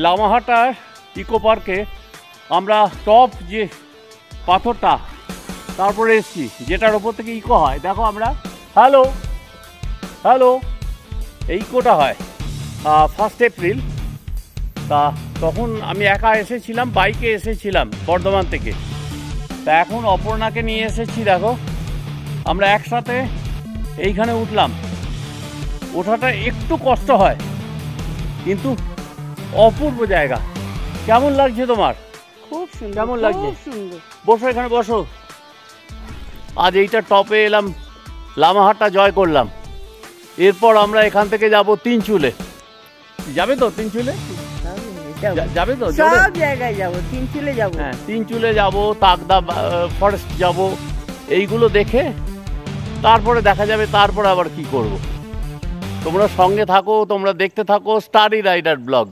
লামাহাটার eco পার্কে আমরা top যে পাথরটা তারপরে এসছি, যেটার ওপর থেকে ইকো হয়। দেখো আমরা হ্যালো হ্যালো এই ইকোটা হয় 1 এপ্রিল। তা তখন আমি একা এসেছিলাম, বাইকে এসেছিলাম বর্ধমান থেকে। তা এখন অপর্ণাকে নিয়ে এসেছি। দেখো আমরা একসাথে এইখানে উঠলাম। ওঠাটা একটু কষ্ট হয় কিন্তু অপূর্ব জায়গা। কেমন লাগছে তোমার? খুব সুন্দর। কেমন লাগছে? খুব সুন্দর। বসো, এখানে বসো। আজ এইটা টপে এলাম, লামাহাটটা জয় করলাম। এরপর আমরা এখান থেকে যাব তিনচুলে। যাবে তো তিনচুলে? যাবে তো? সব জায়গায় যাবো, তিনচুলে যাবো। হ্যাঁ, তিনচুলে যাব, তাকদা ফরেস্ট যাব। এইগুলো দেখে তারপরে দেখা যাবে তারপরে আবার কি করব। তোমরা সঙ্গে থাকো, তোমরা দেখতে থাকো স্টাডি রাইডার ব্লগ।